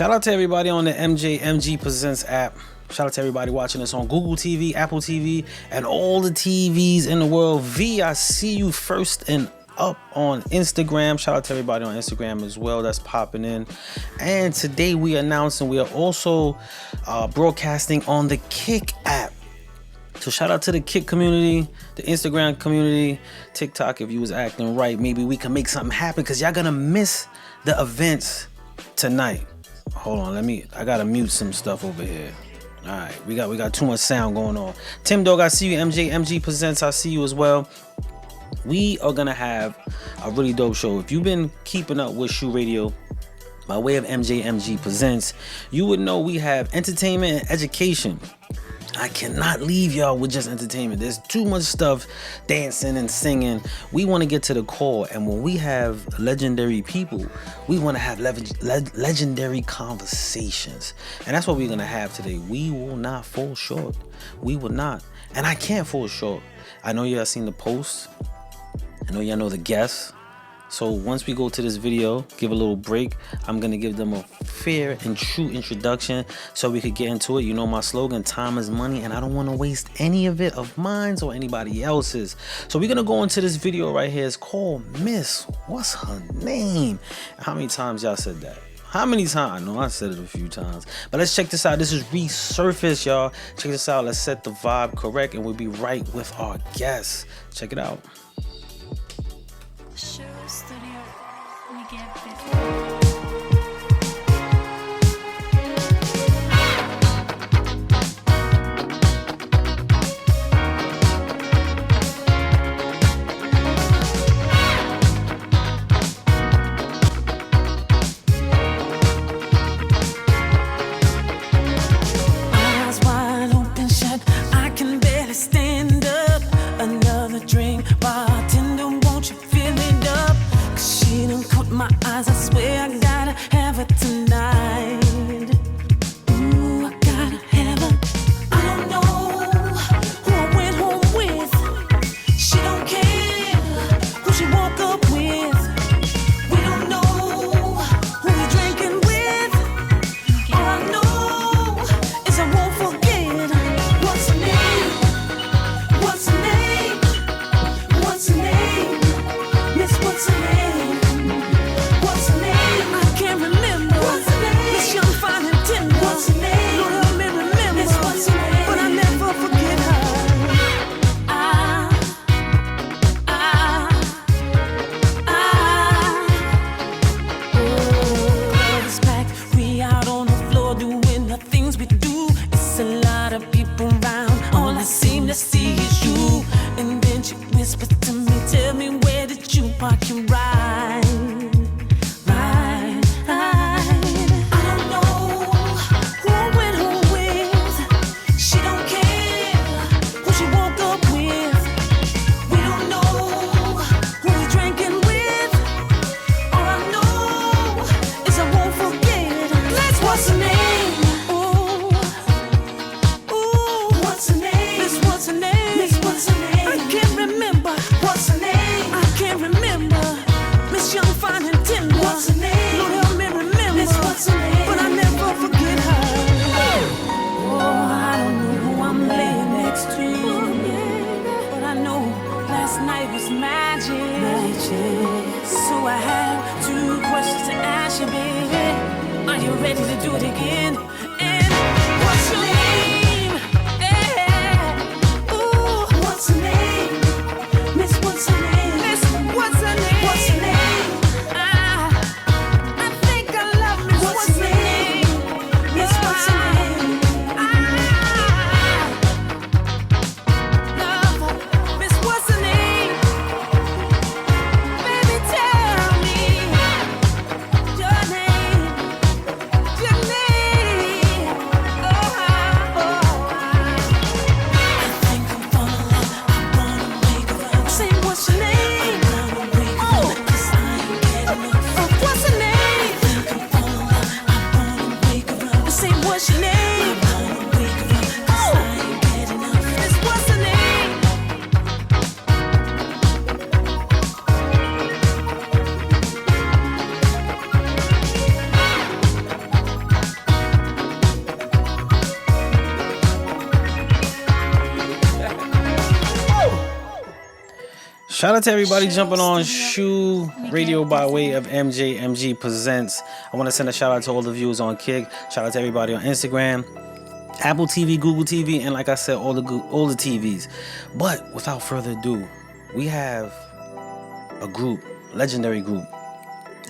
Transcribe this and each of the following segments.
Shout out to everybody on the MJMG Presents app. Shout out to everybody watching us on Google TV, Apple TV, and all the TVs in the world. V, I see you first and up on Instagram. Shout out to everybody on Instagram as well that's popping in. And today we announcing we are also broadcasting on the Kick app. So shout out to the Kick community, the Instagram community, TikTok. If you was acting right, maybe we can make something happen because y'all gonna miss the events tonight. Hold on, I gotta mute some stuff over here. All right, we got too much sound going on. Tim Dog, I see you. MJMG Presents, I see you as well. We are gonna have a really dope show. If you've been keeping up with SHU Radio by way of MJMG Presents, you would know we have entertainment and education. I cannot leave y'all with just entertainment. There's too much stuff, dancing and singing. We want to get to the core, and when we have legendary people, we want to have legendary conversations, and that's what we're gonna have today. We will not fall short. We will not, and I can't fall short. I know y'all seen the post. I know y'all know the guests. So once we go to this video, give a little break, I'm gonna give them a fair and true introduction so we could get into it. You know my slogan, time is money, and I don't wanna waste any of it of mine or anybody else's. So we're gonna go into this video right here. It's called Miss, what's her name? How many times y'all said that? How many times? I know I said it a few times. But let's check this out. This is Resurface, y'all. Check this out. Let's set the vibe correct, and we'll be right with our guests. Check it out. Studio, we get eyes wide open shut, I can barely stand up. Another drink, bartender, won't you fill it up? She done caught my eyes, I swear I gotta have her tonight. Ooh, I gotta have her. I don't know who I went home with. She don't care who she woke up with. We don't know who we drinking with. All I know is I won't forget. What's her name? What's her name? What's her name? Miss, what's her name? What's her name? I can't remember. What's her name? Miss Young, Fine and Tender. What's her name? Lord help me remember. Miss, what's her name? But I never forget her. Love is back. We out on the floor doing the things we do. It's a lot of people around. All I seem to see is you. And then she whispers to me, tell me, where did you park your ride? I don't know who I went home with. She don't care who she woke up with. We don't know who we drinking with. All I know is I won't forget. What's her name? Ooh, what's her name? Miss, what's her name? Miss, what's her name? I can't remember. What's her name? I can't remember. Miss Young, Fine and Tender. What's her name? Lord help me remember. Miss, what's her name? But I never forget her. Oh, I don't know who I'm laying next to, but I know last night was magic. So I have two questions to ask you, baby. Are you ready to do it again? And what's your name? Ooh, what's her name? Miss, what's her name? Miss, what's her name? What's her name? I think I love Miss, what's her name? Miss, what's her name? Love her. Miss, what's her name? Baby, tell me your name. Your name. Shout out to everybody jumping on SHU Radio by way of MJMG Presents. I want to send a shout out to all the viewers on Kick. Shout out to everybody on Instagram, Apple TV, Google TV, and like I said, all the TVs. But without further ado, we have a group, legendary group.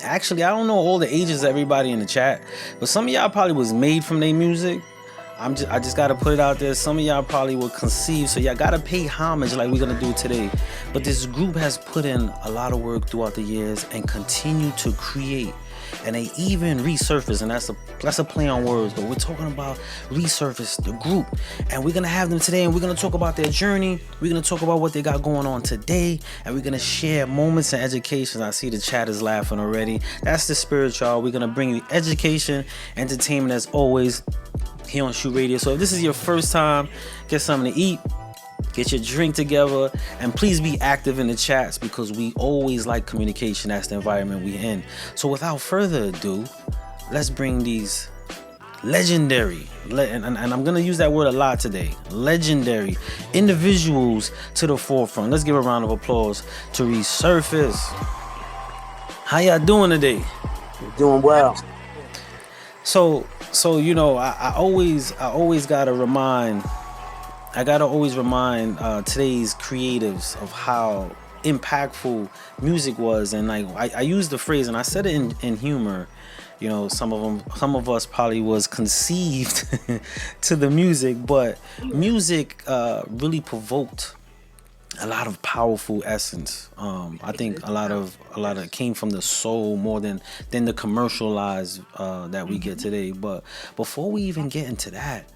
Actually, I don't know all the ages of everybody in the chat, but some of y'all probably was made from their music. I just gotta put it out there. Some of y'all probably were conceived, so y'all gotta pay homage like we're gonna do today. But this group has put in a lot of work throughout the years and continue to create. And they even resurface, and that's a play on words, but we're talking about Resurface, the group, and we're gonna have them today, and we're gonna talk about their journey. We're gonna talk about what they got going on today, and we're gonna share moments and education. I see the chat is laughing already. That's the spirit, y'all. We're gonna bring you education, entertainment as always here on SHU Radio. So if this is your first time, get something to eat, get your drink together, and please be active in the chats because we always like communication. That's the environment we in. So without further ado, let's bring these legendary, and I'm gonna use that word a lot today, legendary individuals to the forefront. Let's give a round of applause to Resurface. How y'all doing today? Doing well. So you know, I always gotta remind today's creatives of how impactful music was, and like I use the phrase, and I said it in humor. You know, some of us probably was conceived to the music, but music really provoked a lot of powerful essence. I think a lot of it came from the soul more than the commercialized that we get today. But before we even get into that,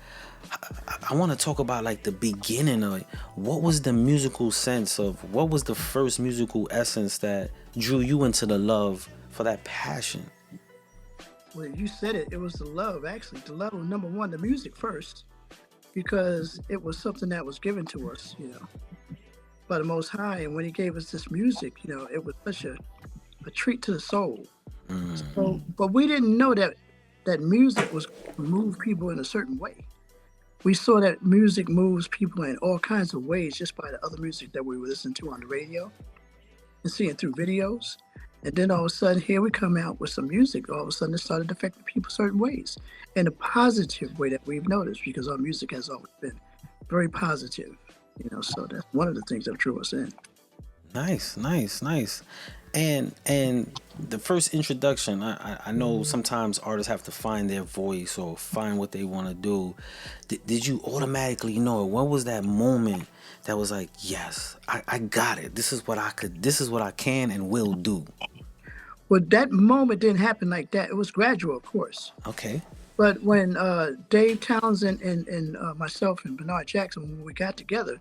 I want to talk about like the beginning of it. What was the musical sense of, what was the first musical essence that drew you into the love for that passion? Well, you said it. It was the love, actually. The love was number one, the music first, because it was something that was given to us, by the Most High. And when He gave us this music, it was such a treat to the soul. So, but we didn't know that music was move people in a certain way. We saw that music moves people in all kinds of ways just by the other music that we were listening to on the radio and seeing through videos. And then all of a sudden, here we come out with some music. All of a sudden, it started affecting people certain ways in a positive way that we've noticed, because our music has always been very positive. So that's one of the things that drew us in. Nice. And the first introduction, I know sometimes artists have to find their voice or find what they want to do. Did you automatically know it? What was that moment that was like, yes, I got it. This is what I can and will do? Well, that moment didn't happen like that. It was gradual, of course. Okay. But when Dave Townsend and myself and Bernard Jackson, when we got together,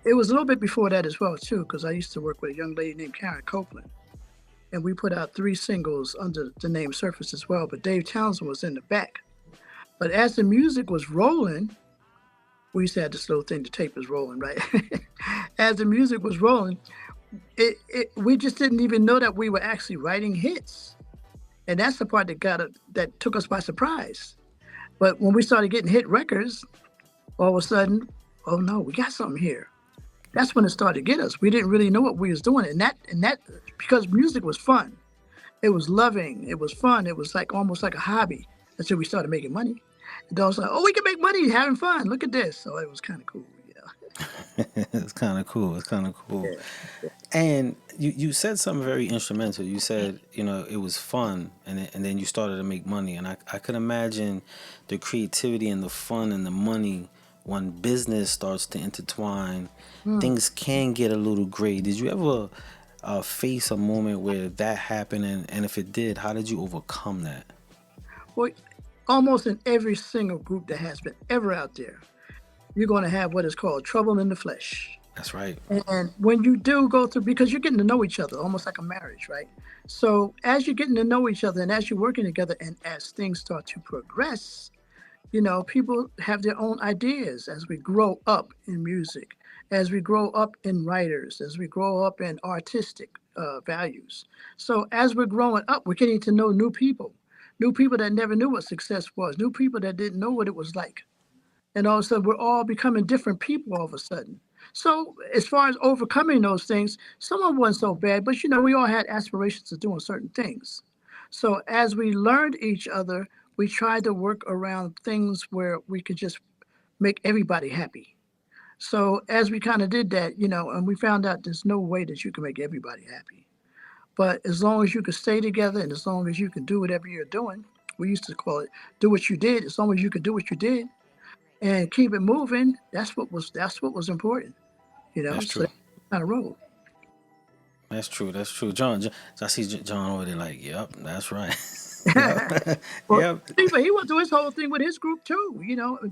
it was a little bit before that as well, too, because I used to work with a young lady named Karen Copeland. And we put out 3 singles under the name Surface as well, but Dave Townsend was in the back. But as the music was rolling, we used to have this little thing, the tape is rolling, right? As the music was rolling, we just didn't even know that we were actually writing hits. And that's the part that took us by surprise. But when we started getting hit records, all of a sudden, oh no, we got something here. That's when it started to get us. We didn't really know what we was doing. And that because music was fun. It was loving. It was fun. It was like almost like a hobby until we started making money. And then I was like, oh, we can make money having fun. Look at this. So it was kind of cool. It's kind of cool. Yeah. And you said something very instrumental. You said, it was fun, and then you started to make money. And I could imagine the creativity and the fun and the money when business starts to intertwine. Things can get a little gray. Did you ever face a moment where that happened? And if it did, how did you overcome that? Well, almost in every single group that has been ever out there, you're going to have what is called trouble in the flesh. That's right. And when you do go through, because you're getting to know each other, almost like a marriage, right? So as you're getting to know each other and as you're working together and as things start to progress, people have their own ideas as we grow up in music, as we grow up in writers, as we grow up in artistic values. So as we're growing up, we're getting to know new people that never knew what success was, new people that didn't know what it was like. And all of a sudden, we're all becoming different people all of a sudden. So as far as overcoming those things, some of them wasn't so bad, but we all had aspirations of doing certain things. So as we learned each other, we tried to work around things where we could just make everybody happy. So as we kind of did that, and we found out there's no way that you can make everybody happy. But as long as you can stay together and as long as you can do whatever you're doing, we used to call it do what you did. As long as you could do what you did and keep it moving, that's what was important. That's So true. that's kind of roll. That's true. That's true. I see John over there like, yep, that's right. Yep. Well, Yep. but he went through his whole thing with his group too.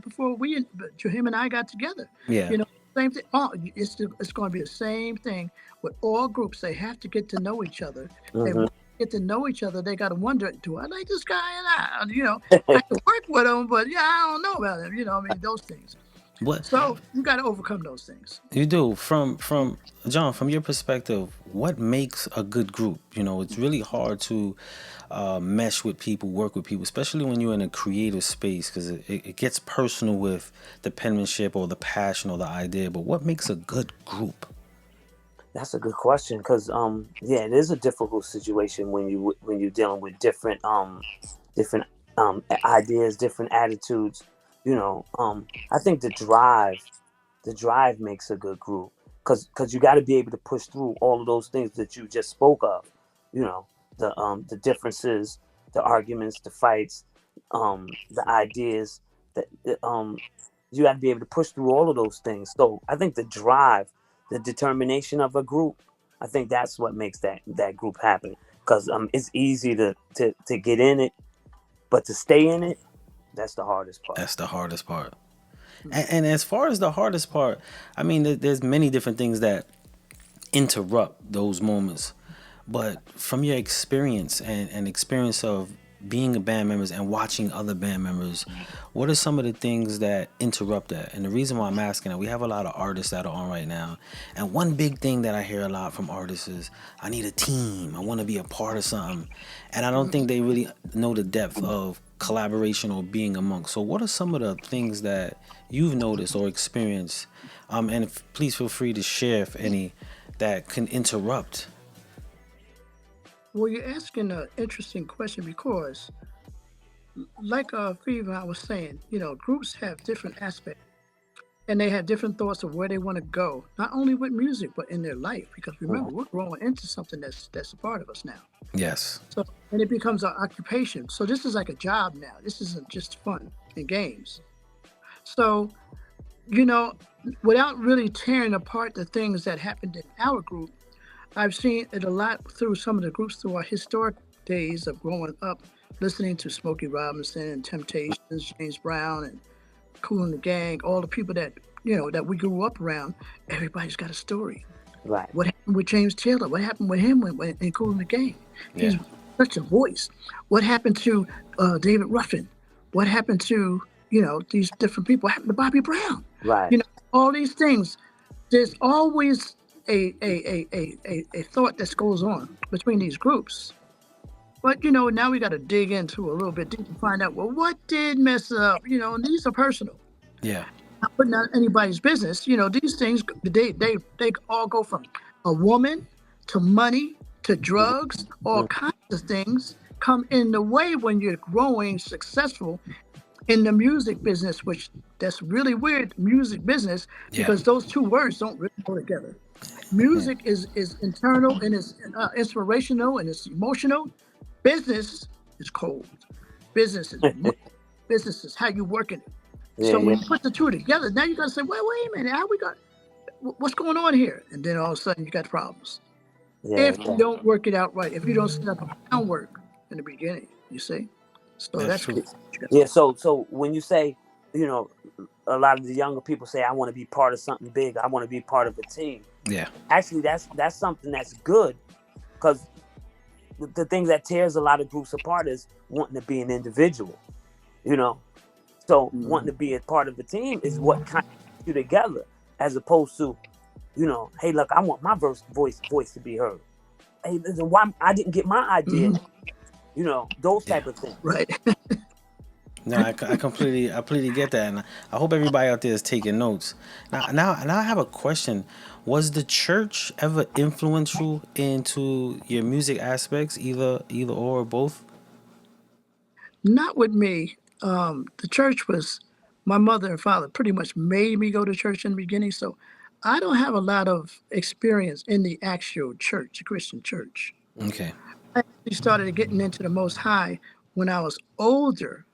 Before him and I got together. Yeah. You know, same thing. Oh, it's going to be the same thing with all groups. They have to get to know each other, and Hmm. when they get to know each other, they got to wonder, do I like this guy? And I can work with him, but yeah, I don't know about him. I mean, those things. What So you got to overcome those things. you do from John, from your perspective, what makes a good group? It's really hard to mesh with people, work with people, especially when you're in a creative space, because it gets personal with the penmanship or the passion or the idea. But what makes a good group? That's a good question because yeah, it is a difficult situation when you're dealing with different ideas, different attitudes. I think the drive makes a good group because you got to be able to push through all of those things that you just spoke of. You know, the differences, the arguments, the fights, the ideas that you got to be able to push through all of those things. So I think the drive, the determination of a group, I think that's what makes that group happen. Because it's easy to get in it, but to stay in it, that's the hardest part. That's the hardest part. And as far as the hardest part, I mean, there's many different things that interrupt those moments. But from your experience and experience of being a band members and watching other band members, what are some of the things that interrupt that? And the reason why I'm asking that, we have a lot of artists that are on right now. And one big thing that I hear a lot from artists is, I need a team. I want to be a part of something. And I don't think they really know the depth of collaboration or being amongst. So what are some of the things that you've noticed or experienced? And please feel free to share if any that can interrupt. Well, you're asking an interesting question because, like Fever, I was saying, groups have different aspects and they have different thoughts of where they want to go, not only with music but in their life. Because remember, we're growing into something that's a part of us now. Yes. So, and it becomes our occupation. So this is like a job now. This isn't just fun and games. So, you know, without really tearing apart the things that happened in our group, I've seen it a lot through some of the groups through our historic days of growing up, listening to Smokey Robinson and Temptations, James Brown and Kool and the Gang, all the people that we grew up around. Everybody's got a story. Right. What happened with James Taylor? What happened with him in Kool and the Gang? He's Yeah. such a voice. What happened to David Ruffin? What happened to these different people? What happened to Bobby Brown? Right. All these things. There's always a thought that goes on between these groups. But now we got to dig into a little bit deeper and find out, well, what did mess up? And these are personal. Yeah. Not putting out anybody's business. These things they all go from a woman to money to drugs. All kinds of things come in the way when you're growing successful in the music business, which that's really weird, music business, Yeah. because those two words don't really go together. Music is internal and it's inspirational and it's emotional. Business is cold. Business is business is how you working it. Yeah, So when yeah, you put the two together, now you got to say, wait a minute, how we got? What's going on here? And then all of a sudden you got problems. yeah, If yeah. you don't work it out right, if you don't set up a groundwork in the beginning, you see. So That's that's true. what you got. Yeah, so when you say, you know, a lot of the younger people say, I want to be part of something big. I want to be part of a team. Yeah. Actually, that's something that's good because the thing that tears a lot of groups apart is wanting to be an individual, you know. So wanting to be a part of a team is what kind of keeps you together, as opposed to, you know, hey, look, I want my voice to be heard. Hey, listen, why I didn't get my idea, Mhm. you know, those Yeah. type of things. Right. No, I completely get that, and I hope everybody out there is taking notes. Now I have a question. Was the church ever influential into your music aspects, either or both? Not with me. The church was my mother and father pretty much made me go to church in the beginning, so I don't have a lot of experience in the actual church, Christian church. Okay. I actually started getting into the Most High when I was older,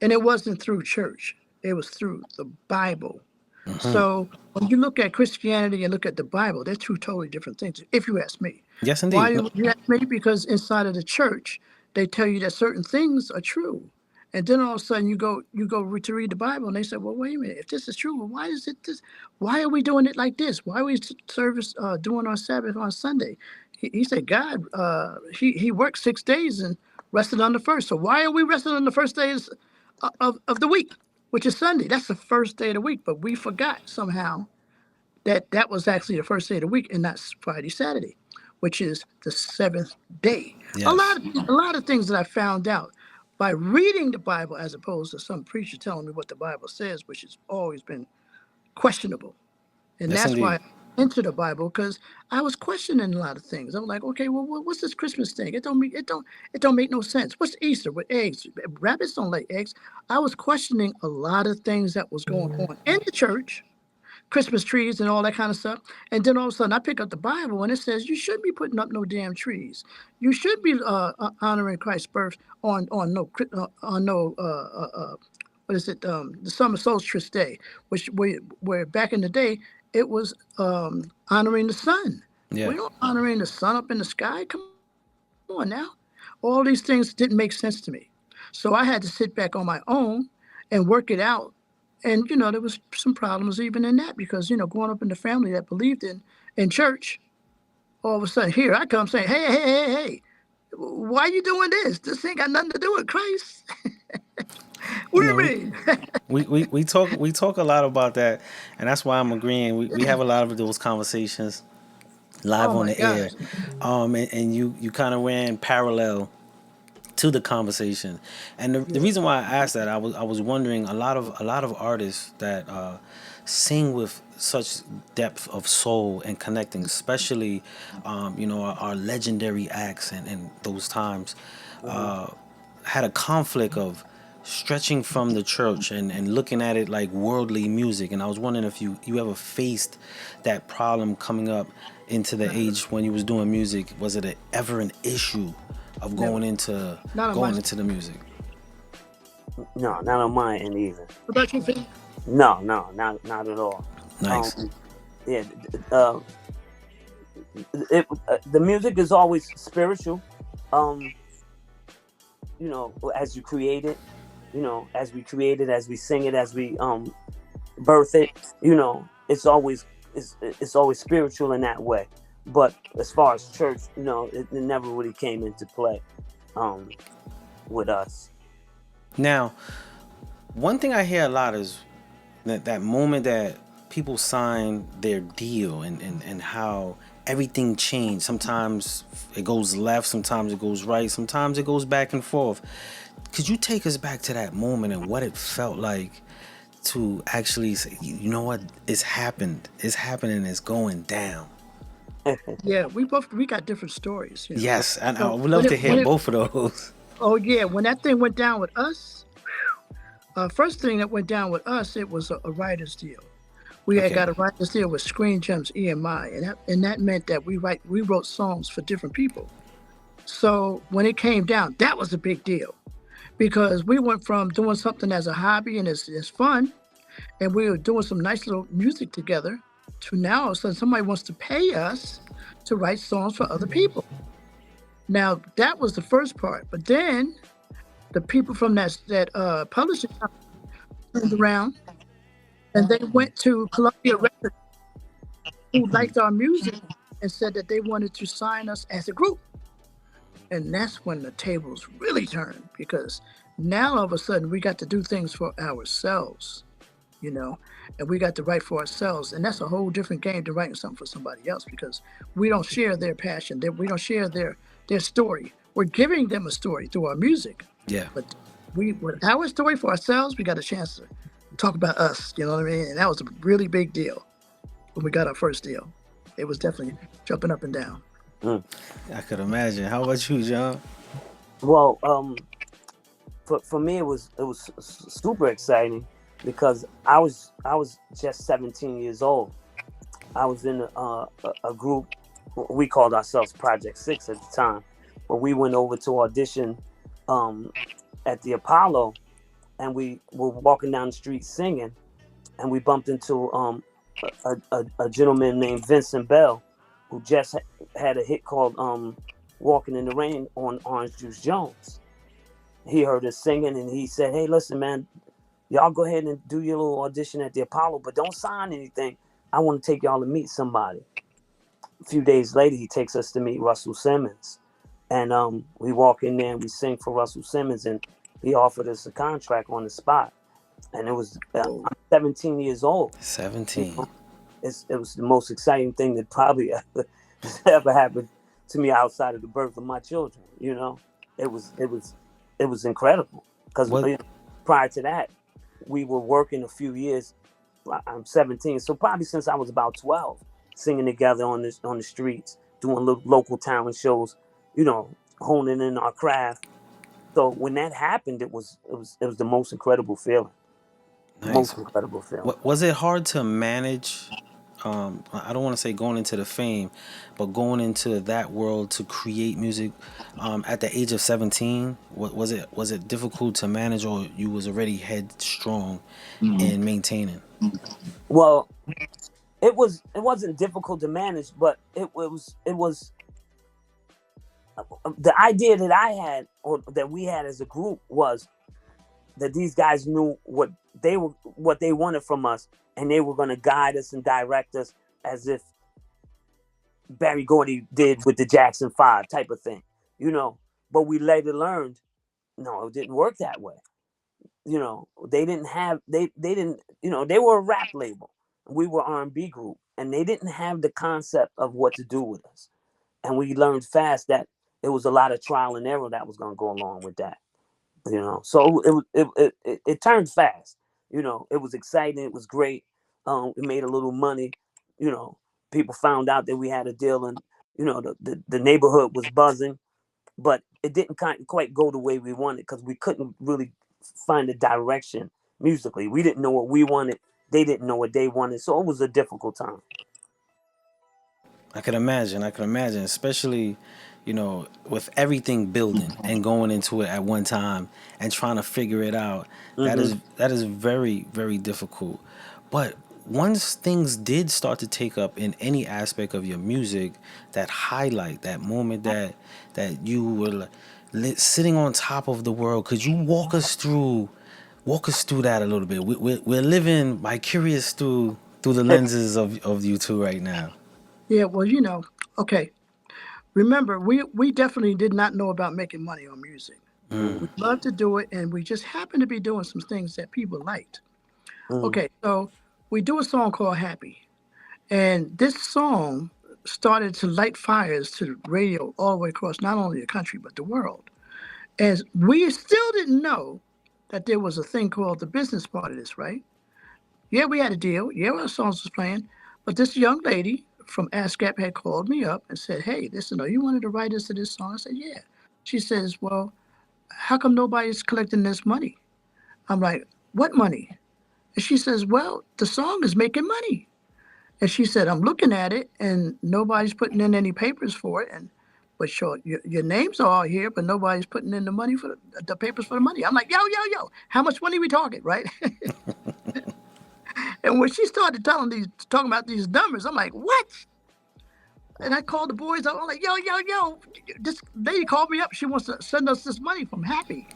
and it wasn't through church. It was through the Bible. Hmm. So when you look at Christianity and look at the Bible, they're two totally different things, if you ask me. Yes, Why indeed. No, would you ask me? Because inside of the church, they tell you that certain things are true. And then all of a sudden to read the Bible and they say, well, wait a minute, if this is true, well, why is it this? Why are we doing it like this? Why are we service doing our Sabbath on Sunday? He said, God, he worked 6 days and rested on the first. So why are we resting on the first days of the week, which is Sunday? That's the first day of the week. But we forgot somehow that that was actually the first day of the week and not Friday, Saturday, which is the seventh day. yes. A lot of things that I found out by reading the Bible as opposed to some preacher telling me what the Bible says, which has always been questionable. And Yes, that's why indeed. I into the Bible because I was questioning a lot of things. I'm like, okay, well, what's this Christmas thing? It don't make no sense. What's Easter with eggs? Rabbits don't lay eggs. I was questioning a lot of things that was going on in the church, Christmas trees and all that kind of stuff. And then all of a sudden, I pick up the Bible and it says you shouldn't be putting up no damn trees. You should be honoring Christ's birth on no what is it the summer solstice day, where back in the day it was honoring the sun. Yeah. We don't honoring the sun up in the sky. Come on now. All these things didn't make sense to me. So I had to sit back on my own and work it out. And there was some problems even in that because growing up in the family that believed in church, all of a sudden here I come saying, hey, why you doing this? This ain't got nothing to do with Christ. What You do know, you mean? we talk a lot about that, and that's why I'm agreeing. We have a lot of those conversations live Oh on my the air, gosh. and you kind of ran parallel to the conversation. And the Yeah. reason why I asked that, I was wondering, a lot of artists that sing with such depth of soul and connecting, especially our legendary acts and those times, Hmm. had a conflict of stretching from the church and looking at it like worldly music. And I was wondering if you ever faced that problem coming up into the age when you was doing music. Was it ever an issue of Never. Not on my going side. into the music? No, not on my end either. What about you, Finn? No, no, not at all. Nice. Um, yeah, the music is always spiritual. Um, as you create it, as we create it, as we sing it, as we birth it, it's always spiritual in that way. But as far as church, it never really came into play um, with us. Now, one thing I hear a lot is that moment that people sign their deal and how everything changed. Sometimes it goes left, sometimes it goes right, sometimes it goes back and forth. Could you take us back to that moment and what it felt like to actually say, you know what, it's happened, it's happening, it's going down? Yeah, we got different stories. Yes, and I So would love to hear both of those. oh yeah, when that thing went down with us, first thing that went down with us, it was a writer's deal. We had Okay. got a writer's deal with Screen Gems EMI, and that meant that we wrote songs for different people. So when it came down, that was a big deal because we went from doing something as a hobby and it's fun, and we were doing some nice little music together, to now all of a sudden somebody wants to pay us to write songs for other people. Now that was the first part, but then the people from that publishing company turned around and they went to Columbia Records, who liked our music, and said that they wanted to sign us as a group. And that's when the tables really turned because now all of a sudden we got to do things for ourselves, you know, and we got to write for ourselves. And that's a whole different game to writing something for somebody else because we don't share their passion, we don't share their story. We're giving them a story through our music, Yeah. but with our story for ourselves, we got a chance to talk about us. You know what I mean? And that was a really big deal when we got our first deal. It was definitely jumping up and down. Mm. I could imagine. How about you, John? Well, for me it was super exciting because I was just 17 years old. I was in a group. We called ourselves Project Six at the time, but we went over to audition um, at the Apollo, and we were walking down the street singing, and we bumped into a gentleman named Vincent Bell, who just had a hit called "Walking in the Rain" on Orange Juice Jones. He heard us singing, and he said, "Hey, listen, man, y'all go ahead and do your little audition at the Apollo, but don't sign anything. I want to take y'all to meet somebody." A few days later, he takes us to meet Russell Simmons, and we walk in there and we sing for Russell Simmons, and he offered us a contract on the spot. And it was Oh, I'm 17 years old. You 17. know, it was the most exciting thing that probably ever happened to me outside of the birth of my children. It was incredible because What prior to that, we were working a few years. I'm 17, so probably since I was about 12, singing together on the streets, doing little local talent shows, honing in our craft. So when that happened, it was the most incredible feeling. nice. Most incredible feeling. What was it hard to manage? I don't want to say going into the fame, but going into that world to create music at the age of 17. Was it difficult to manage, or you was already headstrong in maintaining? Well, it wasn't difficult to manage, but it was the idea that I had or that we had as a group was that these guys knew what they wanted from us, and they were going to guide us and direct us as if Barry Gordy did with the Jackson 5 type of thing, you know. But we later learned, no, it didn't work that way. They didn't, they were a rap label. We were R&B group, and they didn't have the concept of what to do with us. And we learned fast that it was a lot of trial and error that was going to go along with that. So it turned fast. It was exciting. It was great. We made a little money. You know, People found out that we had a deal, and the neighborhood was buzzing, but it didn't quite go the way we wanted because we couldn't really find a direction musically. We didn't know what we wanted. They didn't know what they wanted, so it was a difficult time. I can imagine. I can imagine, especially, with everything building and going into it at one time and trying to figure it out. That Hmm. is that is very, very difficult. But once things did start to take up in any aspect of your music, that highlight, that moment that you were sitting on top of the world, could you walk us through that a little bit? We're living vicarious through the lenses of you two right now. yeah. Well, okay. Remember, we definitely did not know about making money on music. We loved to do it, and we just happened to be doing some things that people liked. Hmm. Okay, so we do a song called Happy. And this song started to light fires to the radio all the way across not only the country, but the world. And we still didn't know that there was a thing called the business part of this, right? Yeah, we had a deal. Yeah, our songs was playing. But this young lady from ASCAP had called me up and said, hey, listen, are you wanted to write us to this song? I said, yeah. She says, well, how come nobody's collecting this money? I'm like, what money? And she says, well, the song is making money. And she said, I'm looking at it and nobody's putting in any papers for it. And but sure, your names are all here, but nobody's putting in the money for the papers for the money. I'm like, yo, how much money we talking, right? And when she started talking about these numbers, I'm like, what? And I called the boys up. I'm like, yo, this lady called me up. She wants to send us this money from Happy.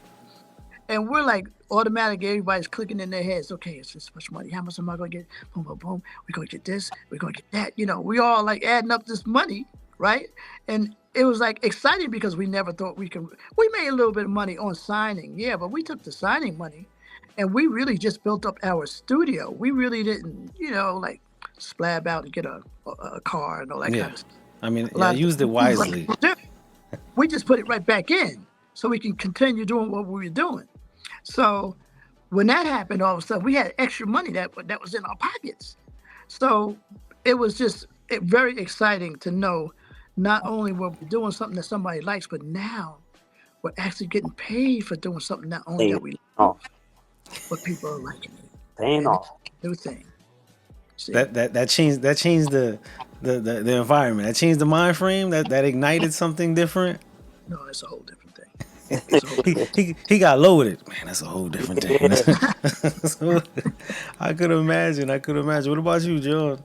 And we're like, automatically, everybody's clicking in their heads. Okay, it's this much money. How much am I going to get? Boom, boom, boom. We're going to get this. We're going to get that. We all like adding up this money, right? And it was like exciting because we never thought we could. We made a little bit of money on signing, yeah, but we took the signing money and we really just built up our studio. We really didn't, like splab out and get a car and all that Yeah. kind of stuff. I mean, A I lot of used it people wisely. do. We just put it right back in so we can continue doing what we were doing. So when that happened, all of a sudden we had extra money that was in our pockets. So it was just very exciting to know not only were we doing something that somebody likes, but now we're actually getting paid for doing something not only that Paying we love, off. but people are liking it. Paying And it's off. a new thing. See, That changed the environment. That changed the mind frame. That ignited something different. no, it's a whole different thing. It's a whole different He got low with it. Man, that's a whole different thing. Yeah. So, I could imagine. I could imagine. What about you, John?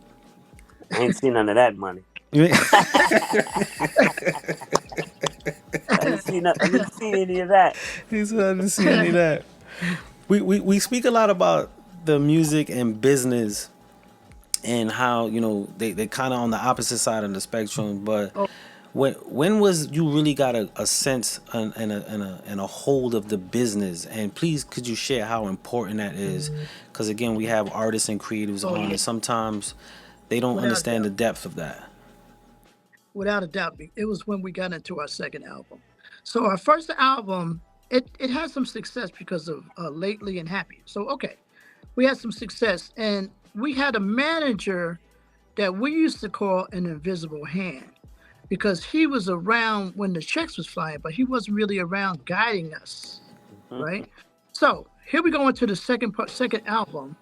I ain't seen none of that money. You ain't- I didn't see any of that. He said I didn't see any of that. We speak a lot about the music and business and how they kind of on the opposite side of the spectrum. But oh, when was you really got a sense and a hold of the business? And please, could you share how important that is? Because again, we have artists and creatives oh on, yeah, and sometimes they don't without a understand the doubt. depth of that. Without a doubt, it was when we got into our second album. So our first album, it had some success because of Lately and Happy. So okay, we had some success, and we had a manager that we used to call an invisible hand because he was around when the checks was flying, but he wasn't really around guiding us, Mhm. right? So here we go into the second album,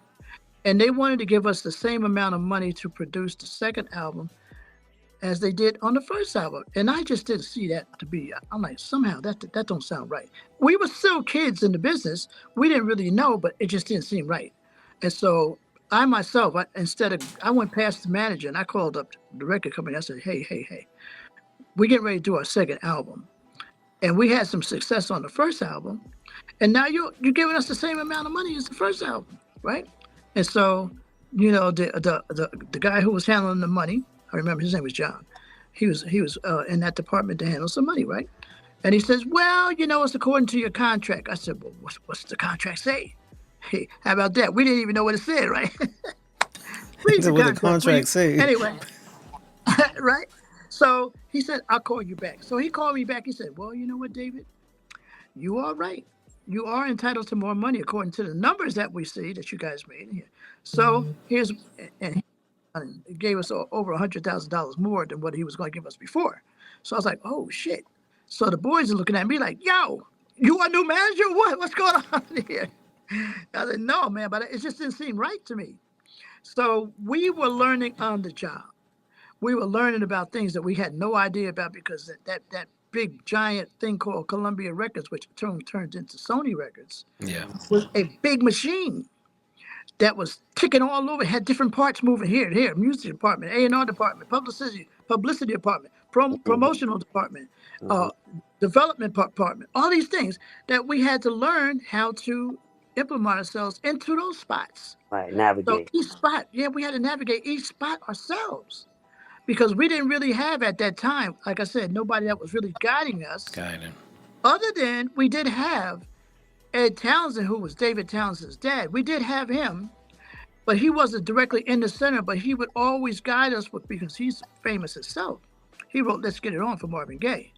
and they wanted to give us the same amount of money to produce the second album as they did on the first album. And I just didn't see that to be. I'm like, somehow that don't sound right. We were still kids in the business. We didn't really know, but it just didn't seem right. And so I myself, I went past the manager and I called up the record company. I said, hey, we're getting ready to do our second album. And we had some success on the first album. And now you're giving us the same amount of money as the first album, right? And so, the guy who was handling the money, I remember his name was John. He was in that department to handle some money, right? And he says, "Well, it's according to your contract." I said, "Well, what's the contract say?" Hey, how about that? We didn't even know what it said, right? Read the What the contract, contract please. say? Anyway, right? So he said, "I'll call you back." So he called me back. He said, "Well, you know what, David? You are right. You are entitled to more money according to the numbers that we see that you guys made here. So here's and he gave us over $100,000 more than what he was going to give us before. So I was like, oh shit. So the boys are looking at me like, yo, you are new manager? What's going on here? I said, no, man, but it just didn't seem right to me. So we were learning on the job. We were learning about things that we had no idea about because that big giant thing called Columbia Records, which turned into Sony Records, Yeah. was a big machine that was ticking all over, had different parts moving here and here, music department, A&R department, publicity department, Mhm. promotional department, uh, Mhm. development department, all these things that we had to learn how to implement ourselves into those spots. Right. So Navigate. each spot, yeah, we had to navigate each spot ourselves because we didn't really have at that time, like I said, nobody that was really guiding us. Guiding. Other than we did have Ed Townsend, who was David Townsend's dad. We did have him, but he wasn't directly in the center, but he would always guide us because he's famous himself. He wrote Let's Get It On for Marvin Gaye.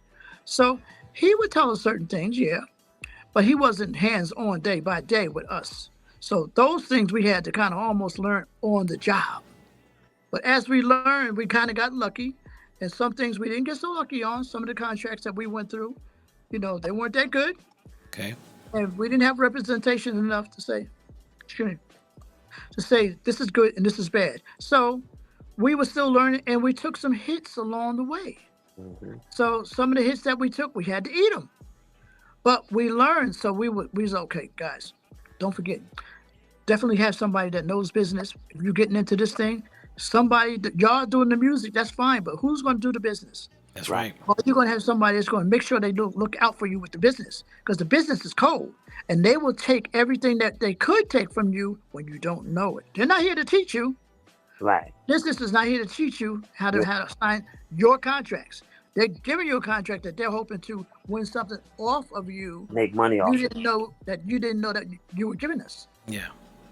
So he would tell us certain things, yeah, but he wasn't hands on day by day with us. So those things we had to kind of almost learn on the job. But as we learned, we kind of got lucky. And some things we didn't get so lucky on. Some of the contracts that we went through, they weren't that good. Okay. And we didn't have representation enough to say, excuse me, to say this is good and this is bad. So we were still learning and we took some hits along the way. Mhm. So some of the hits that we took, we had to eat them. But we learned. So we was okay, guys, don't forget, definitely have somebody that knows business. If you're getting into this thing, somebody that y'all doing the music, that's fine. But who's going to do the business? That's Right. right. Or you're going to have somebody that's going to make sure they look out for you with the business because the business is cold and they will take everything that they could take from you when you don't know it. They're not here to teach you. Right. Business is not here to teach you how Yeah. to sign your contracts. They're giving you a contract that they're hoping to win something off of you. Make money You off it. didn't know that you were giving us. Yeah.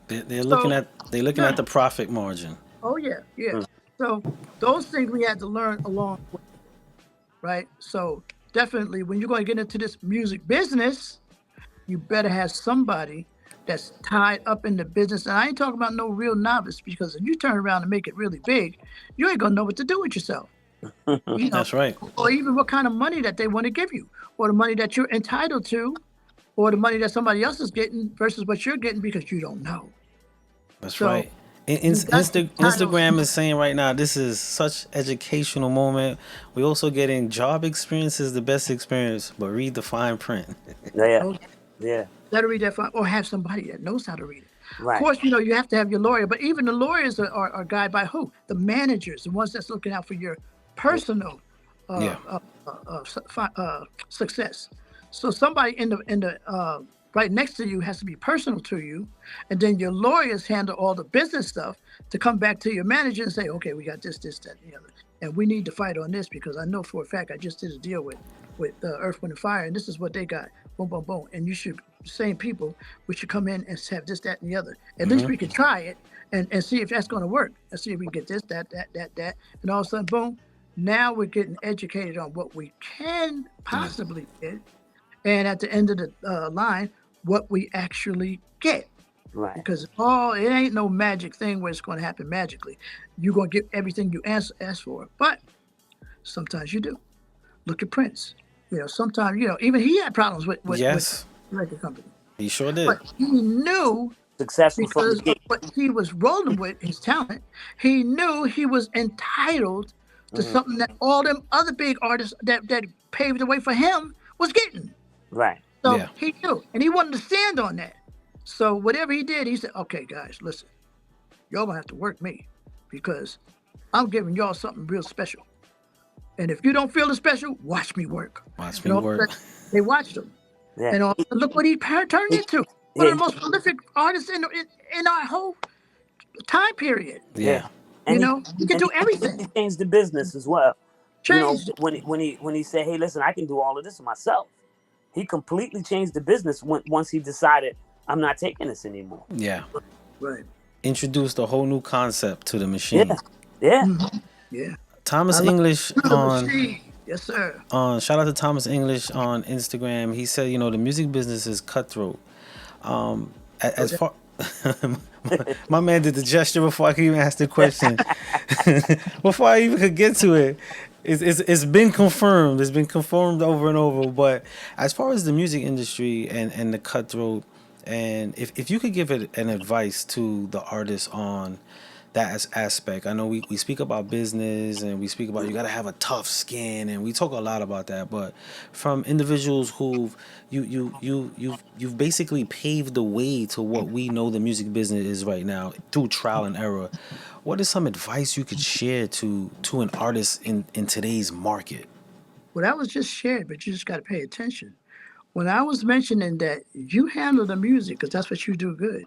They're looking So at yeah. the profit margin. Oh yeah, yeah. Mm. So those things we had to learn along the way, right? So definitely when you're going to get into this music business, you better have somebody that's tied up in the business. And I ain't talking about no real novice, because if you turn around and make it really big, you ain't gonna know what to do with yourself. You know, That's right. or even what kind of money that they want to give you, or the money that you're entitled to, or the money that somebody else is getting versus what you're getting, because you don't know. That's So right. Instagram is saying right now, this is such educational moment. We also getting job experience is the best experience, but read the fine print. Yeah. Okay. Yeah. Better read that file, or have somebody that knows how to read it. Of Right. course, you have to have your lawyer, but even the lawyers are guided by who? The managers, the ones that's looking out for your personal Yeah. success. So somebody in the right next to you has to be personal to you, and then your lawyers handle all the business stuff to come back to your manager and say, okay, we got this, that, and the other, and we need to fight on this, because I know for a fact I just did a deal with Earth, Wind, and Fire, and this is what they got. Boom, boom, boom. And you should, same people, we should come in and have this, that, and the other. At least we could try it and see if that's going to work, and see if we can get this, that, and all of a sudden, boom. Now we're getting educated on what we can possibly get, and at the end of the line, what we actually get. Right. Because it ain't no magic thing where it's going to happen magically. You're going to get everything you ask for, but sometimes you do. Look at Prince. Sometimes, even he had problems with Yes. the record company. He sure did. But he knew, Successful from because the gate. of what he was rolling with, his talent, he knew he was entitled to something that all them other big artists that paved the way for him was getting. Right. So Yeah. he knew, and he wanted to stand on that. So whatever he did, he said, okay, guys, listen, y'all gonna have to work me, because I'm giving y'all something real special. And if you don't feel the special, watch me work. Watch me work. They watched him. Yeah. And look what he turned into. One of the most prolific artists in our whole time period. Yeah. He can do everything. He changed the business as well. Changed. When he said, "Hey, listen, I can do all of this myself," he completely changed the business once he decided, "I'm not taking this anymore." Yeah. Right. Introduced a whole new concept to the machine. Yeah. Yeah. Thomas English on Yes, sir. shout out to Thomas English on Instagram. He said, the music business is cutthroat. As far my man did the gesture before I could even ask the question. Before I even could get to it, it's been confirmed. It's been confirmed over and over. But as far as the music industry and the cutthroat, and if you could give it an advice to the artists on that aspect. I know we speak about business, and we speak about you got to have a tough skin, and we talk a lot about that. But from individuals who've you've basically paved the way to what we know the music business is right now through trial and error. What is some advice you could share to an artist in today's market? Well, that was just shared, but you just got to pay attention. When I was mentioning that you handle the music, because that's what you do good,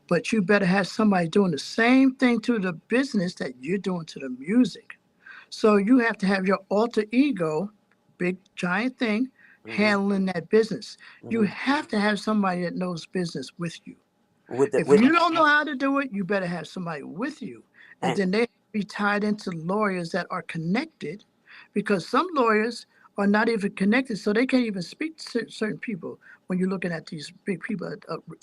but you better have somebody doing the same thing to the business that you're doing to the music. So you have to have your alter ego, big giant thing, handling that business. You have to have somebody that knows business with you. If you don't know how to do it, you better have somebody with you. And then they be tied into lawyers that are connected, because some lawyers are not even connected, so they can't even speak to certain people when you're looking at these big people,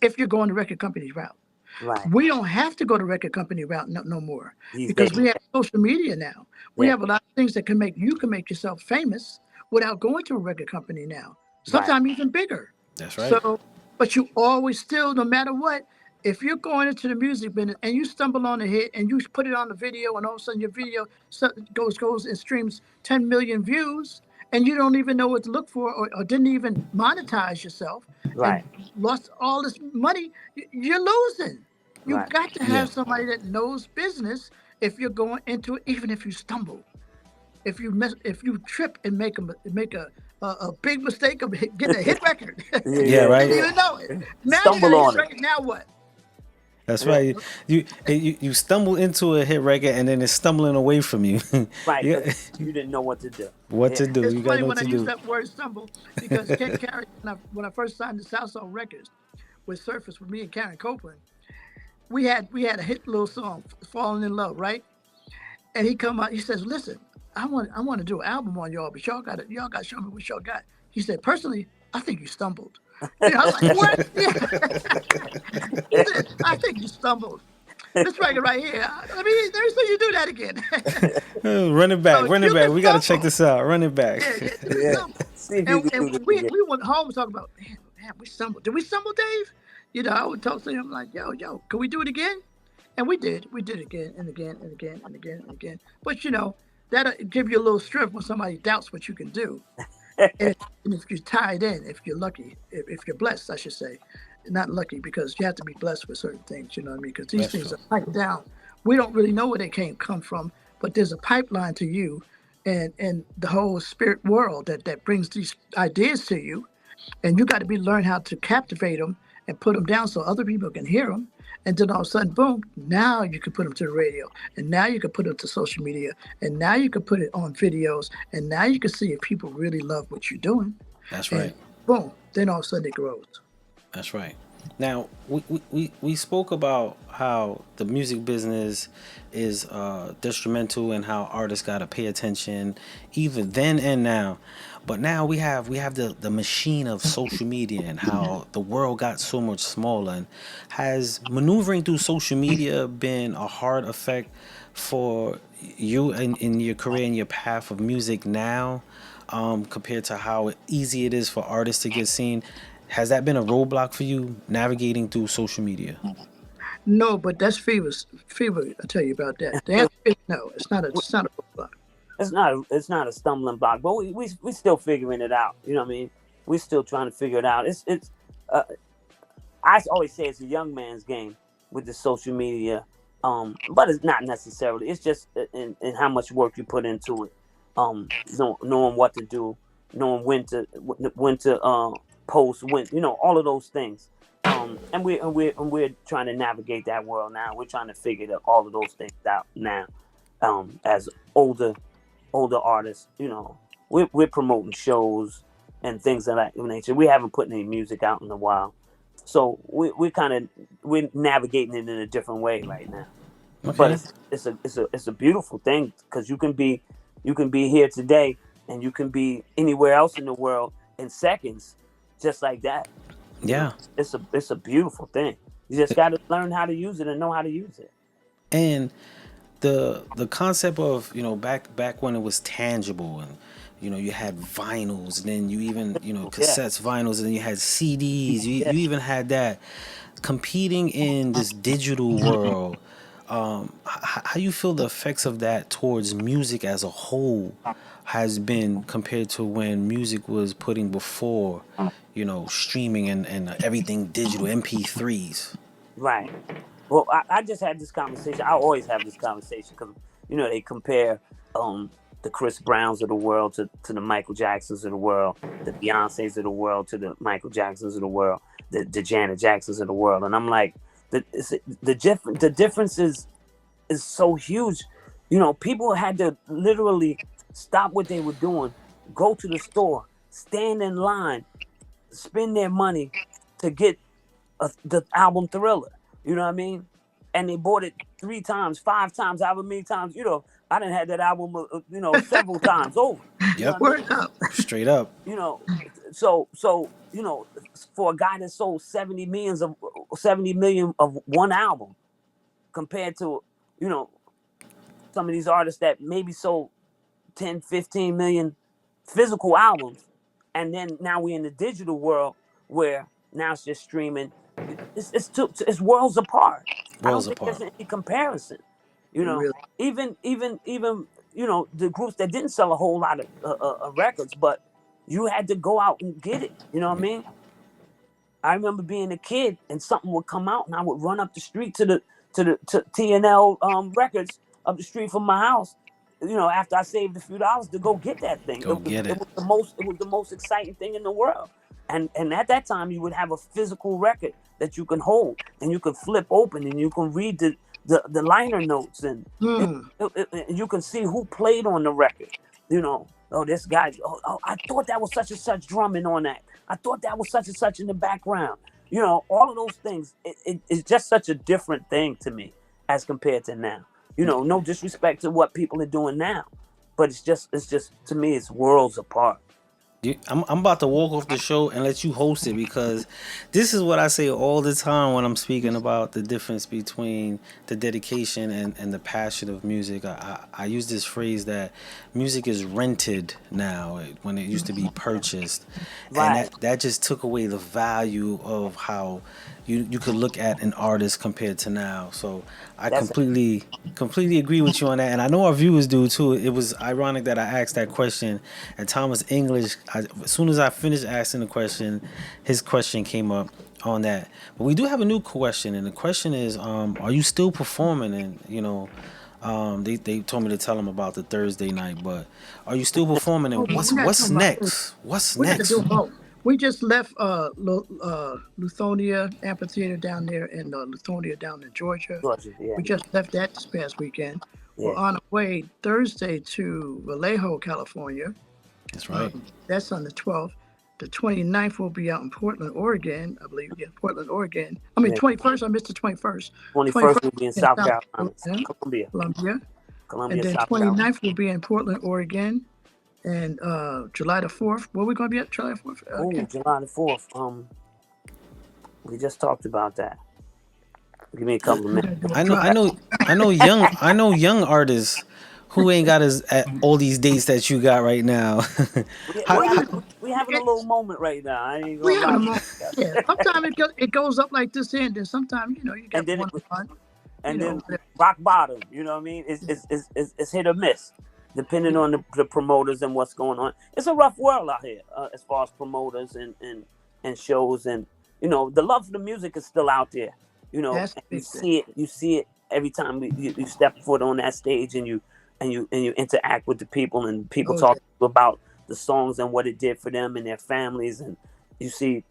if you're going the record company route. Right. We don't have to go the record company route no more, because we have social media now. We have a lot of things that can make yourself famous without going to a record company now. Sometimes even bigger. That's right. So, but you always still, no matter what, if you're going into the music business and you stumble on a hit and you put it on the video, and all of a sudden your video goes and streams 10 million views, and you don't even know what to look for, or didn't even monetize yourself, Right. and lost all this money, you're losing. You've Right. got to have somebody that knows business if you're going into it, even if you stumble. If you trip and make a big mistake of getting a hit record. Yeah, right. You didn't even know it. Now Stumble you got a on hit it. record, now what? That's right. You stumble into a hit record, and then it's stumbling away from you. Right. Yeah. 'Cause you didn't know what to do. What to do? It's You got to funny know when what I to use do. that word stumble, because Ken Carey, when I first signed to Southside Records with Surface, with me and Karen Copeland, we had a hit little song, "Falling in Love," right? And he come out, he says, "Listen, I want to do an album on y'all, but y'all got to show me what y'all got." He said, "Personally, I think you stumbled." Yeah, I was like, what? Yeah. He said, I think you stumbled. This record right here. Let me see you do that again. Run it back, So run it you back. can We got to check stumble. this out. Run it back. Yeah, you can Yeah. stumble. See if you can And do this we again. we went home and talked about, man, we stumbled. Did we stumble, Dave? I would talk to him like, yo, can we do it again? And we did. We did it again and again and again and again and again. But that'll give you a little strength when somebody doubts what you can do. And if you're tied in, if you're lucky, if you're blessed, I should say, not lucky because you have to be blessed with certain things. You know what I mean? Because these That's things true. are piped down. We don't really know where they come from, but there's a pipeline to you, and the whole spirit world that brings these ideas to you, and you got to learn how to captivate them and put them down so other people can hear them. And then all of a sudden, boom! Now you can put them to the radio, and now you can put them to social media, and now you can put it on videos, and now you can see if people really love what you're doing. That's And right. boom! Then all of a sudden it grows. That's right. Now we spoke about how the music business is detrimental and how artists got to pay attention even then and now. But now we have the machine of social media and how the world got so much smaller. And has maneuvering through social media been a hard effect for you in your career and your path of music now, compared to how easy it is for artists to get seen? Has that been a roadblock for you navigating through social media? No, but that's fever. I'll tell you about that. The answer is no. It's not a roadblock. It's not a stumbling block, but we still figuring it out. You know what I mean? We're still trying to figure it out. Uh, I always say it's a young man's game with the social media, but it's not necessarily. It's just in how much work you put into it. Knowing what to do, knowing when to post, when all of those things. And we're trying to navigate that world now. We're trying to figure all of those things out now. As older artists, we're promoting shows and things of that nature. We haven't put any music out in a while, so we're navigating it in a different way right now. But Okay. it's a beautiful thing because you can be here today and you can be anywhere else in the world in seconds, just like that. Yeah. It's a beautiful thing. You just got to learn how to use it and know how to use it. And the concept of back when it was tangible, and you had vinyls, and then you even Yeah, cassettes, vinyls, and then you had CDs. yeah. You even had that. Competing in this digital world, how you feel the effects of that towards music as a whole has been compared to when music was putting before, streaming and everything digital MP3s. Right. Well, I just had this conversation. I always have this conversation because they compare the Chris Browns of the world to the Michael Jacksons of the world, the Beyoncés of the world to the Michael Jacksons of the world, the Janet Jacksons of the world, and I'm like, the difference is so huge. People had to literally stop what they were doing, go to the store, stand in line, spend their money to get the album Thriller. You know what I mean? And they bought it 3 times, 5 times, however many times. I done had that album, several times over. You know Yep. what I mean? Word up. Straight up. You know, so for a guy that sold 70 million of one album, compared to some of these artists that maybe sold 10, 15 million physical albums, and then now we're in the digital world where now it's just streaming. It's worlds apart. I don't Worlds think there's apart. any comparison. You know, Really. even the groups that didn't sell a whole lot of records, but you had to go out and get it. You know what I mean? I remember being a kid and something would come out and I would run up the street to T&L records up the street from my house. After I saved a few dollars to go get that thing. Go get It it. was the most exciting thing in the world. And at that time you would have a physical record that you can hold and you can flip open and you can read the liner notes and Mm. you can see who played on the record. Oh, this guy, I thought that was such and such drumming on that. I thought that was such and such in the background. All of those things. It's just such a different thing to me as compared to now. No disrespect to what people are doing now, but it's just to me, it's worlds apart. I'm about to walk off the show and let you host it because this is what I say all the time when I'm speaking about the difference between the dedication and the passion of music. I use this phrase that music is rented now when it used to be purchased, and Right. that just took away the value of how you could look at an artist compared to now. So I That's completely agree with you on that, and I know our viewers do too. It was ironic that I asked that question, and Thomas English. As soon as I finished asking the question, his question came up on that. But we do have a new question, and the question is, are you still performing? And they told me to tell them about the Thursday night, but are you still performing? Oh, And but what's we're not what's talking about this. next? What's We got to do next? both. We just left Lithonia Amphitheater down there in Lithonia down in Georgia. Georgia. Yeah. We just left that this past weekend. We're Yeah. on our way Thursday to Vallejo, California. That's right. That's on the 12th. The 29th will be out in Portland, Oregon, I believe. Yeah, Portland, Oregon. I mean, Yeah. 21st, I missed the 21st. 21st 21st will be in in South South Carolina, Carolina, Columbia, Columbia. And Columbia, then South Carolina. 29th will be in Portland, Oregon. And July the 4th, where we going to be at July 4th? Oh, July the 4th. We just talked about that. Give me a couple of We're minutes. going to do a I know, I drive. know, I know young artists who ain't got as at all these dates that you got right now. We, How, we Well, how, we having a it, little moment right now. I ain't we gonna having lie a to moment. you. Yeah, sometimes it goes up like this end, and sometimes, you And got then one month, and then whatever. rock bottom. You know what I mean? It's hit or miss, depending on the promoters and what's going on. It's a rough world out here as far as promoters and shows, and the love for the music is still out there. That's the And you big thing. see it. You see it every time you step foot on that stage, and you interact with the people, and people Oh, talk yeah. about the songs and what it did for them and their families, and you see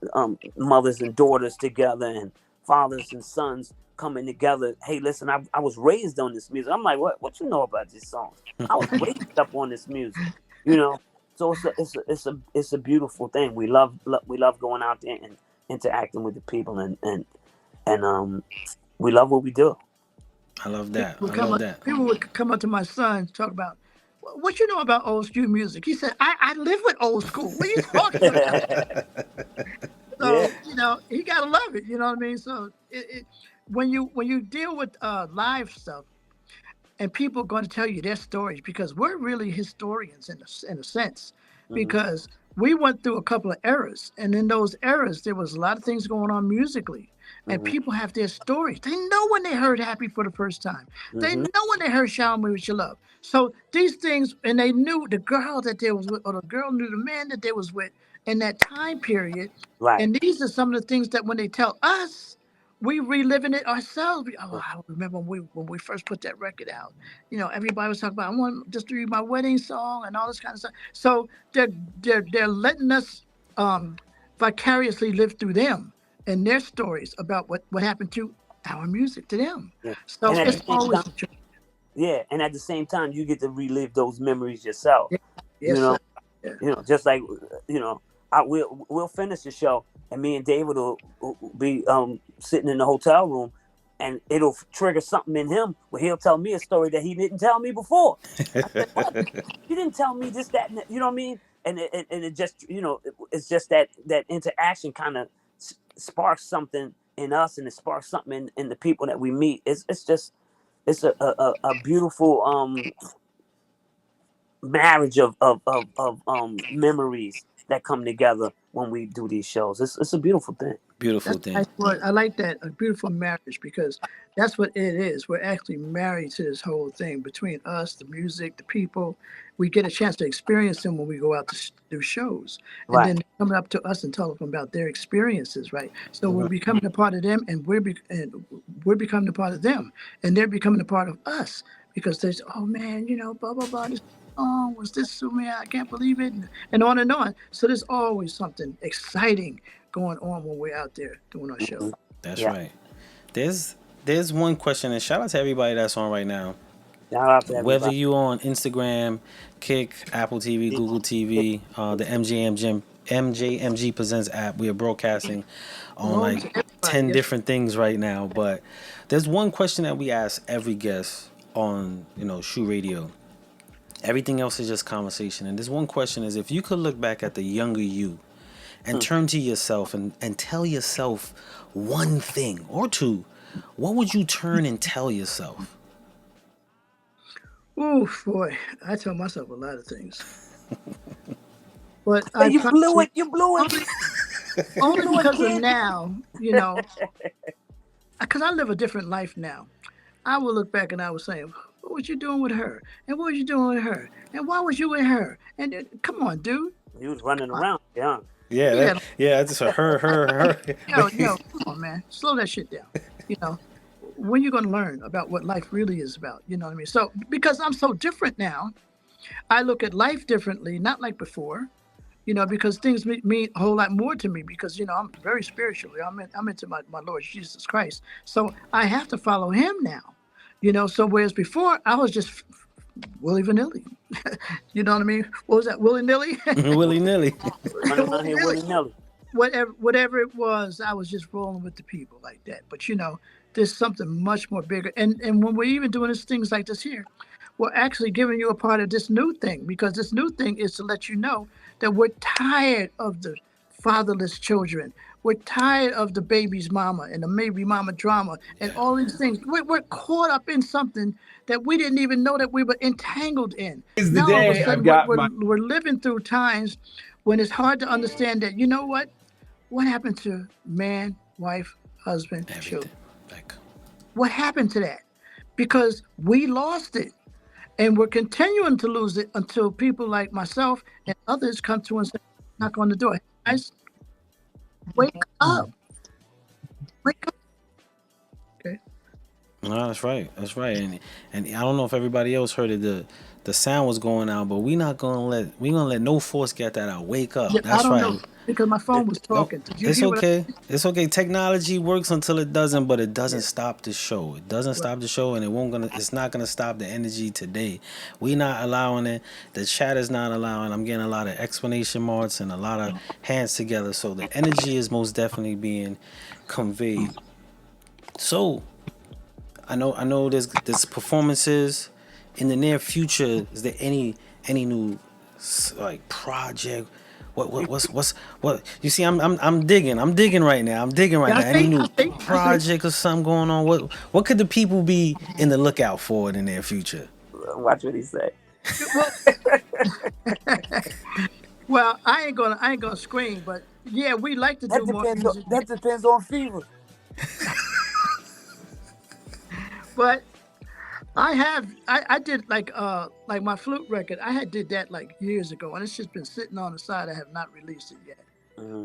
mothers and daughters together, and fathers and sons coming together. Hey, listen, I was raised on this music. I'm like, what you know about these songs? I was raised up on this music, you know. So it's a beautiful thing. We love going out there and interacting with the people, and we love what we do. I love People that. would I come love up, that. people would come up to my son and talk about, what you know about old school music? He said, I live with old school. What are you talking about? Yeah. So, he gotta love it. You know what I mean? So when you deal with live stuff, and people are going to tell you their stories, because we're really historians in a sense, Hmm. because we went through a couple of eras, and in those eras there was a lot of things going on musically, and Hmm. people have their stories. They know when they heard Happy for the first time. They Hmm. know when they heard Shower Me With Your Love. So these things, and they knew the girl that they was with, or the girl knew the man that they was with in that time period. Right. And these are some of the things that when they tell us, we reliving it ourselves. I remember when we first put that record out. Everybody was talking about, I want just to read my wedding song and all this kind of stuff. So they're letting us um, vicariously live through them and their stories about what happened to our music to them. Yeah. So And at the it's same always time, a joy. yeah, and at the same time, you get to relive those memories yourself. Yeah. You Yes, sir. know, Yeah. just like you know, we'll finish the show, and me and David will be sitting in the hotel room, and it'll trigger something in him where he'll tell me a story that he didn't tell me before. I said, "What? You didn't tell me this, that, and that," you know what I mean? And it just it's just that interaction kind of sparks something in us, and it sparks something in the people that we meet. It's a beautiful marriage of memories that come together when we do these shows. It's a beautiful thing. Beautiful That's a thing. nice word. I like that. A beautiful marriage, because that's what it is. We're actually married to this whole thing between us, the music, the people. We get a chance to experience them when we go out to do shows. And Right. then they're coming up to us and telling them about their experiences, right? So we're Mhm. becoming a part of them, and we're becoming a part of them. And they're becoming a part of us, because they say, oh man, blah, blah, blah. This song was this to me. I can't believe it. And on and on. So there's always something exciting going on when we're out there doing our show. Mhm. That's Yeah. right. There's there's one question, and shout out to everybody that's on right now. Shout out to Whether everybody. you on Instagram, Kick, Apple TV, Google TV, the MJMG Presents app, we are broadcasting on Hello like to everybody. 10 Yes, different things right now. But there's one question that we ask every guest on, Shoe Radio. Everything else is just conversation. And this one question is, if you could look back at the younger you and turn to yourself and tell yourself one thing or two, what would you turn and tell yourself? Oh boy, I tell myself a lot of things, but Hey, I you blew probably it. You blew it. only only blew it, because of kid. now, because I live a different life now. I will look back and I was saying, what was you doing with her? And what was you doing with her? And why was you with her? And come on, dude. You was running around, yeah. Yeah, Yeah, yeah, it's a her. come on, man. Slow that shit down. You know, when you going to learn about what life really is about? You know what I mean? So, because I'm so different now, I look at life differently, not like before, because things mean a whole lot more to me because, I'm very spiritual. I'm into my Lord Jesus Christ. So I have to follow him now, so whereas before I was just willy vanilly. You know what I mean? What was that? Willy nilly? Willy nilly. Running around here willy nilly. Whatever it was, I was just rolling with the people like that. But there's something much more bigger. And when we're even doing these things like this here, we're actually giving you a part of this new thing because this new thing is to let you know that we're tired of the fatherless children. We're tired of the baby's mama and the baby mama drama and all these things. We're caught up in something that we didn't even know that we were entangled in. Is the Now all of a day I've sudden got we're, my we're living through times when it's hard to understand that, you know what happened to man, wife, husband, children? Like, What happened to that? Because we lost it. And we're continuing to lose it until people like myself and others come to us and knock on the door. Guys, wake up. Wake up. Okay. no, that's right. That's right. And I don't know if everybody else heard it. The sound was going out, but we gonna let no force get that out. Wake up. Yeah, I That's don't right. know because my phone was No, talking. Did you it's hear what okay. It's okay. Technology works until it doesn't, but it doesn't Yeah. stop the show. It doesn't Right. stop the show, and it's not gonna stop the energy today. We not allowing it. The chat is not allowing. I'm getting a lot of exclamation marks and a lot of hands together. So the energy is most definitely being conveyed. So I know there's performances in the near future. Is there any new like project? What you see? I'm digging right now. Yeah, I Any see. new I see. I see. project or something going on? What could the people be in the lookout for in the near future? Watch what he say. Well, well, I ain't gonna scream, but yeah, we like to do more music. That depends on Fever. But I did like my flute record. Did that like years ago, and it's just been sitting on the side. I have not released it yet.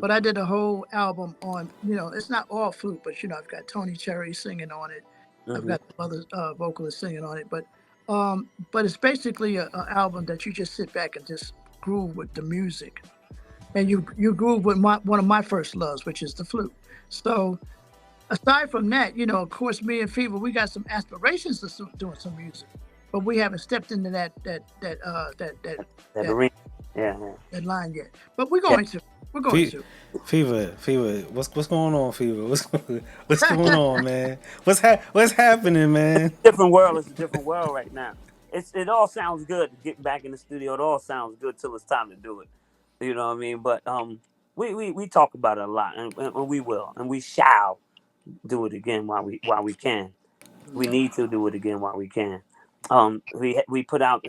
But I did a whole album on, it's not all flute, but I've got Tony Cherry singing on it. I've got some other vocalists singing on it, but it's basically a album that you just sit back and just groove with the music, and you groove with one of my first loves, which is the flute. So aside from that, of course, me and Fever, we got some aspirations to doing some music, but we haven't stepped into That arena. Yeah. that line yet. But we're going to. We're going to. Fever, what's going on, Fever? What's going on, man? What's happening, man? Different world. It's a different world right now. It all sounds good to get back in the studio. It all sounds good till it's time to do it. You know what I mean? But we talk about it a lot, and we will, and we shall do it again while we can. We need to do it again while we can. We put out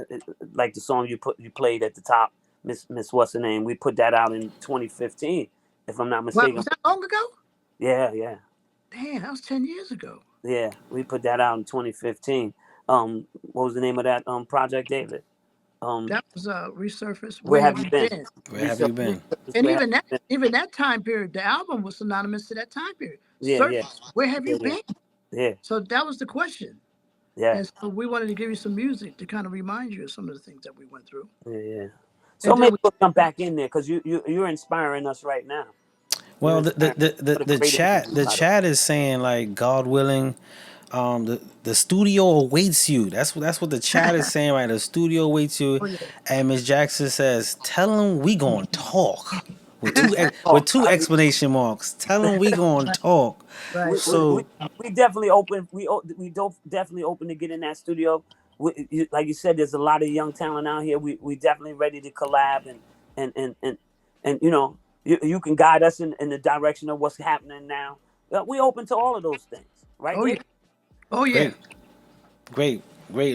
like the song you played at the top, Miss what's her name? We put that out in 2015, if I'm not What, mistaken. was that long ago? Yeah. Damn, that was 10 years ago. Yeah, we put that out in 2015. What was the name of that project, David? That was Resurface. Where have you been? Where have you been? And even that time period, the album was synonymous to that time period. Yeah. Surface, where have you been? Yeah. So that was the question. Yeah. And so we wanted to give you some music to kind of remind you of some of the things that we went through. Yeah. So maybe we'll come back in there because you're inspiring us right now. Well, the chat is saying like God willing, the studio awaits you. That's what the chat is saying, right? The studio awaits you, and Miss Jackson says, "Tell him we gonna talk." With two explanation marks. Tell them we gonna talk. Right. We definitely open. We don't definitely open to get in that studio. like you said, there's a lot of young talent out here. We definitely ready to collab and you know, you can guide us in the direction of what's happening now. We open to all of those things, right, Oh yeah. Dave? Oh yeah. Great,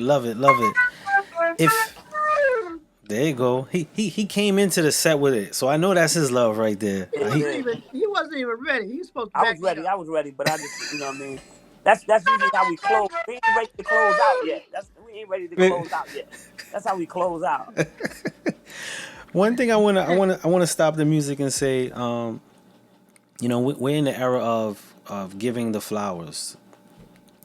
love it, love it. If there you go, he came into the set with it, so I know that's his love right there. He He wasn't did. even he wasn't even ready. He was supposed to I was back me ready. up. I was ready, but I just, you know what I mean. That's usually how we close. We ain't ready to close out yet. We ain't ready to close out yet. That's how we close out. One thing I wanna stop the music and say, you know, we're in the era of giving the flowers.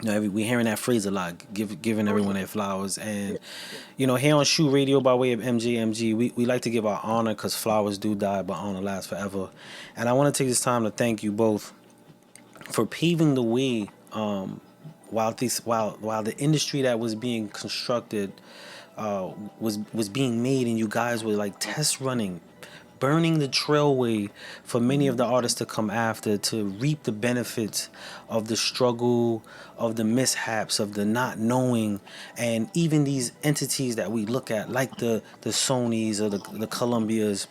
You know, we hearing that phrase a lot, giving Oh everyone yeah. their flowers, Yeah. and you know, here on SHU Radio by way of MJMG, we like to give our honor because flowers do die, but honor lasts forever. And I want to take this time to thank you both for paving the way. While the industry that was being constructed was being made, and you guys were like test running, burning the trailway for many of the artists to come after to reap the benefits of the struggle, of the mishaps, of the not knowing, and even these entities that we look at, like the Sonys or the Columbias,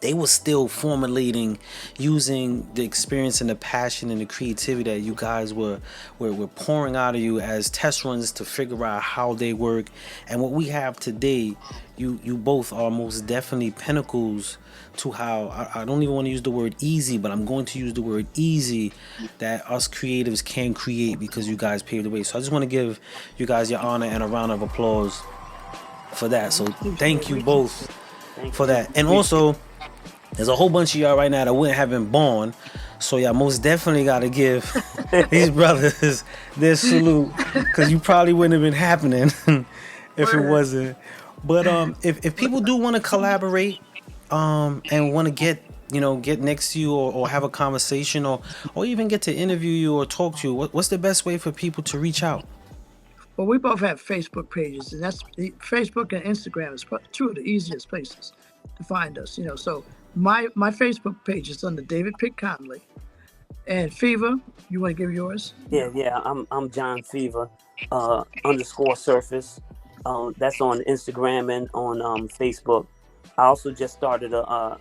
they were still formulating using the experience and the passion and the creativity that you guys were pouring out of you as test runs to figure out how they work. And what we have today, you both are most definitely pinnacles to how I don't even want to use the word easy, but I'm going to use the word easy that us creatives can create because you guys paved the way. So I just want to give you guys your honor and a round of applause for that. So thank you both Thank for you. that. And also, there's a whole bunch of y'all right now that wouldn't have been born. So y'all most definitely got to give these brothers their salute because you probably wouldn't have been happening if it Word. wasn't. But if people do want to collaborate and want to get next to you or have a conversation or even get to interview you or talk to you, what's the best way for people to reach out? Well, we both have Facebook pages, and Facebook and Instagram is two of the easiest places to find us. You know, so my Facebook page is under David Pitt Conley, and Fever. You want to give yours? Yeah. I'm John Fever, underscore Surface. That's on Instagram and on Facebook. I also just started a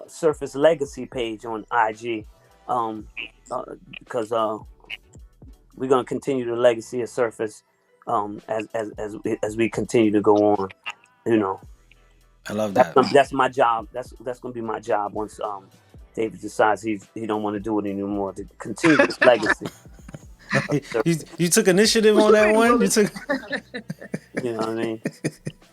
Surface Legacy page on IG, because we're gonna continue the legacy of Surface, as we continue to go on. You know, I love that. that's my job. That's gonna be my job once David decides he don't want to do it anymore, to continue this legacy. You took initiative What on you that mean, one. Willie? You took. You know what I mean?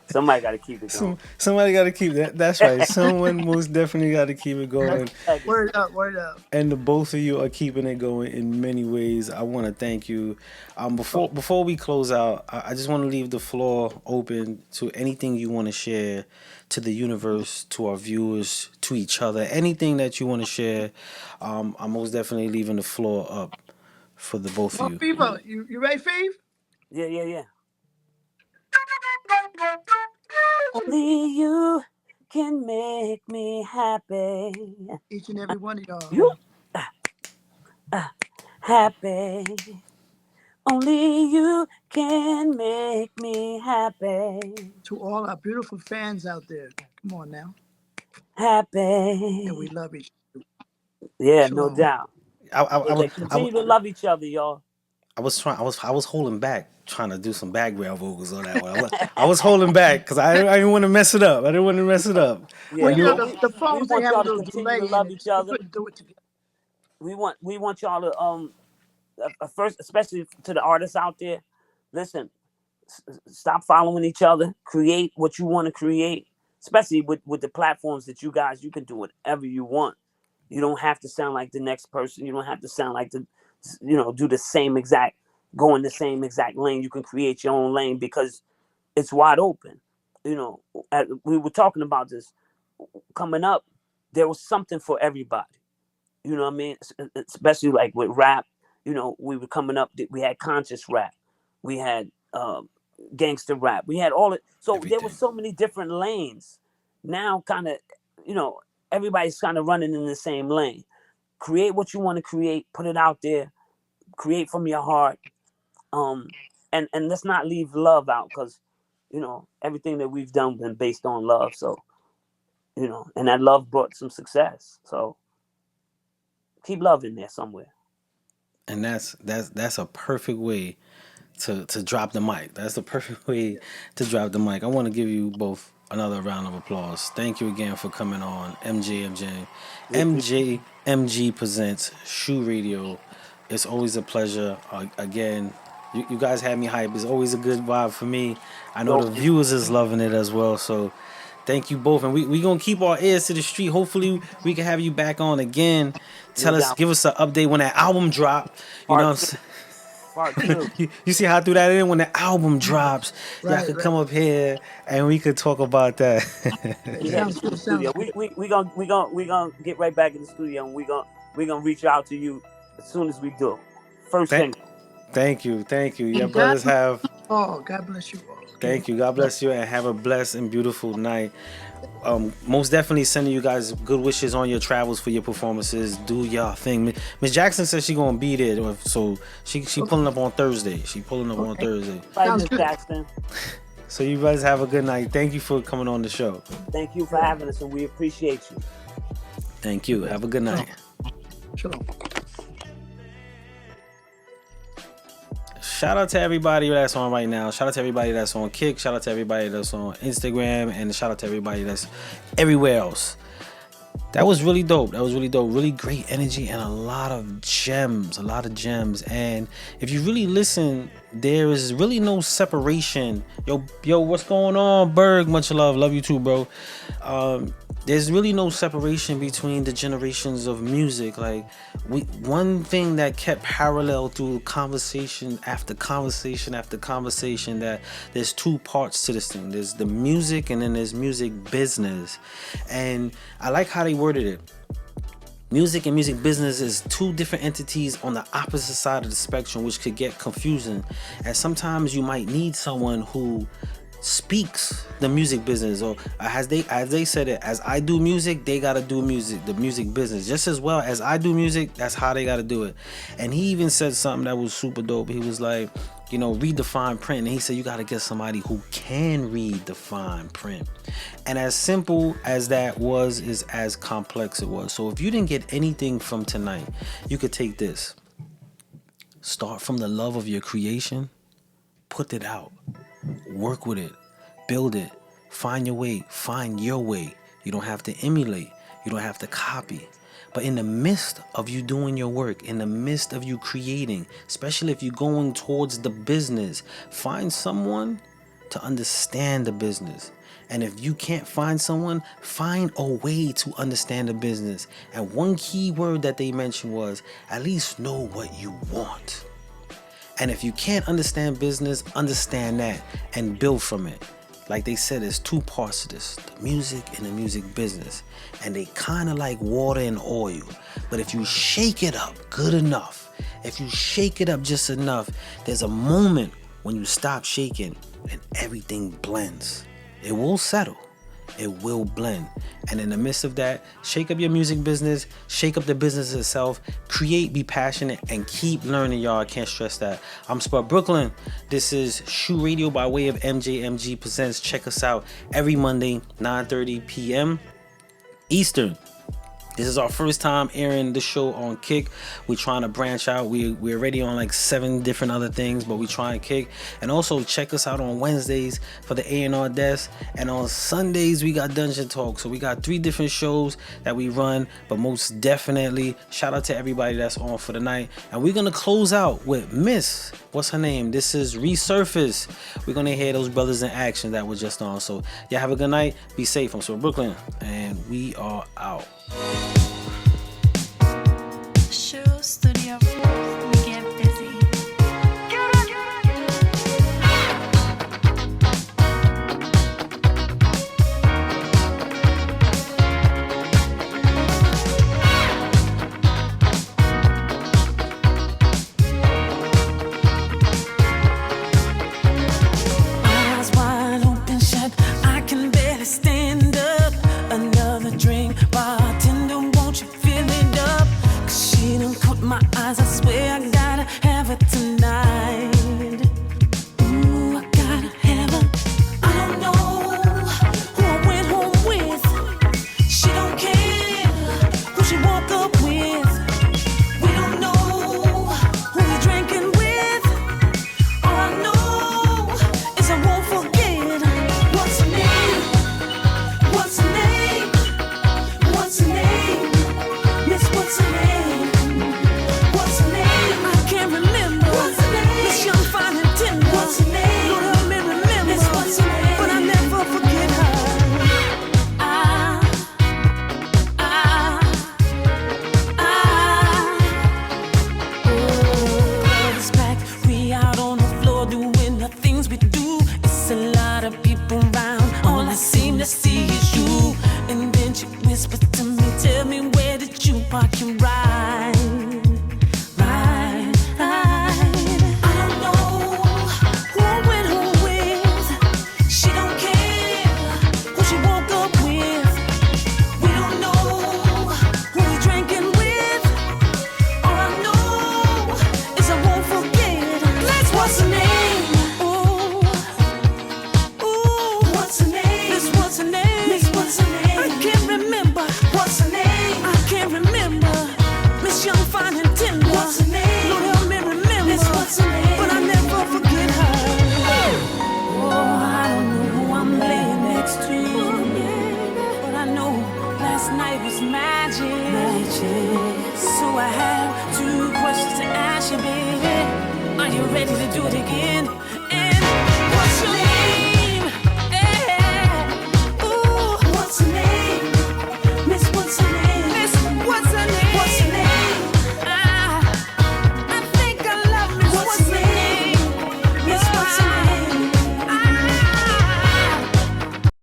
Somebody got to keep it going. Somebody got to keep that. That's right. Someone most definitely got to keep it going. Word up, word up. And the both of you are keeping it going in many ways. I want to thank you. Before we close out, I just want to leave the floor open to anything you want to share to the universe, to our viewers, to each other. Anything that you want to share, I'm most definitely leaving the floor up for the both Well, of you. Fever, you ready, Fever? Yeah. Only you can make me happy. Each and every one of y'all. You happy. Only you can make me happy. To all our beautiful fans out there, come on now, Happy. and we love each other. Yeah, no Shalom. doubt. I, I, I, They I, continue to love each other, y'all. I was trying. I was holding back, trying to do some background vocals on that one. I was holding back because I didn't want to mess it up. I didn't want to mess it up. Well, Yeah, you know, no, the we phones, they want have a y'all to little continue delay to in love it. each We other. couldn't do it together. We want y'all to first, especially to the artists out there. Listen, stop following each other. Create what you want to create, especially with the platforms that you can do whatever you want. You don't have to sound like the next person. You don't have to sound like do the same exact, go in the same exact lane. You can create your own lane because it's wide open. We were talking about this coming up. There was something for everybody. You know what I mean? Especially like with rap. We were coming up. We had conscious rap. We had gangster rap. We had all it. So there were Everything. so many different lanes. Now, kind of, everybody's kind of running in the same lane. Create what you want to create. Put it out there. Create from your heart. and let's not leave love out, because everything that we've done been based on love. So and that love brought some success. So keep love in there somewhere. And that's a perfect way to drop the mic. That's the perfect way to drop the mic. I want to give you both another round of applause. Thank you again for coming on MJMJ. MJMG presents SHU Radio. It's always a pleasure. Again, you guys had me hype. It's always a good vibe for me. I know the viewers is loving it as well. So thank you both. And we going to keep our ears to the street. Hopefully we can have you back on again. Give us an update when that album drop. You know what I'm saying? Part 2. You see how I threw that in? When the album drops, y'all could come up here and we could talk about that. We gonna get right back in the studio, and we gonna reach out to you as soon as we do. First thing. Thank you. Your brothers have. Oh, God bless you all. Thank you. God bless you, and have a blessed and beautiful night. Most definitely sending you guys good wishes on your travels for your performances. Do y'all thing. Miss Jackson says she gonna be there, so she pulling up on Thursday. Bye, Miss Jackson. So you guys have a good night. Thank you for coming on the show. Thank you for having us, and we appreciate you. Thank you. Have a good night. Shalom. Shout out to everybody that's on right now. Shout out to everybody that's on Kick. Shout out to everybody that's on Instagram. And shout out to everybody that's everywhere else. That was really dope. Really great energy and a lot of gems. And if you really listen, there is really no separation. Yo, what's going on, Berg? Much love. Love you too, bro. There's really no separation between the generations of music. Like, one thing that kept parallel through conversation after conversation after conversation, that there's two parts to this thing. There's the music, and then there's music business. And I like how they worded it. Music and music business is two different entities on the opposite side of the spectrum, which could get confusing. And sometimes you might need someone who speaks the music business, or as they said it, as I do music, they gotta do the music business just as well as I do music. That's how they gotta do it. And he even said something that was super dope. He was like, read the fine print, and he said you gotta get somebody who can read the fine print. And as simple as that was, is as complex it was. So if you didn't get anything from tonight, you could take this. Start from the love of your creation, put it out. Work with it, build it, find your way. You don't have to emulate, you don't have to copy. But in the midst of you doing your work, in the midst of you creating, especially if you're going towards the business, find someone to understand the business. And if you can't find someone, find a way to understand the business. And one key word that they mentioned was, at least know what you want. And if you can't understand business, understand that and build from it. Like they said, there's two parts to this, the music and the music business. And they kind of like water and oil. But if you shake it up good enough, if you shake it up just enough, there's a moment when you stop shaking and everything blends. It will settle. It will blend. And in the midst of that, shake up your music business, shake up the business itself, create, be passionate, and keep learning, y'all. I can't stress that. I'm Spud Brooklyn. This is SHU Radio by way of MJMG Presents. Check us out every Monday, 9:30 p.m. Eastern. This is our first time airing the show on Kick. We're trying to branch out. We're already on like 7 different other things, but we try and Kick. And also check us out on Wednesdays for the A&R desk. And on Sundays, we got Dungeon Talk. So we got 3 different shows that we run. But most definitely, shout out to everybody that's on for the night. And we're going to close out with Miss, what's her name? This is Resurface. We're going to hear those brothers in action that were just on. So y'all have a good night. Be safe. I'm Spud Brooklyn. And we are out. SHU Studio, we get busy. Eyes wide open shut, I can barely stand up. Another drink, bartender she woke up with. We don't know who you're drinking with. All I know is I won't forget. What's her name? What's her name? What's her name? Miss, what's her name? What's her name? I can't remember. What's her name? Miss Young, Fine and Tender. What's her name? Lord, help me remember. Miss, what's her name? But I never forget her. It's back. We out on the floor doing the things we do. It's a lot of people around. All I seem to see is you. And then she whispers to me, tell me, where did you park your ride? Ride, ride. I don't know who I went home with. She don't care who she woke up with. We don't know who we drinking with. All I know is I won't forget. Let's what's her name? Ooh, ooh, what's her name? Miss, what's her name? Miss, what's her name? I can't remember. What's her name? I can't remember. Miss Young, Fine and Tender. What's her name? Lord, help me remember. Miss, what's her name? But I never forget her. Oh, I don't know who I'm laying next to, but I know last night was magic. So I have two questions to ask you, baby. Are you ready to do it again?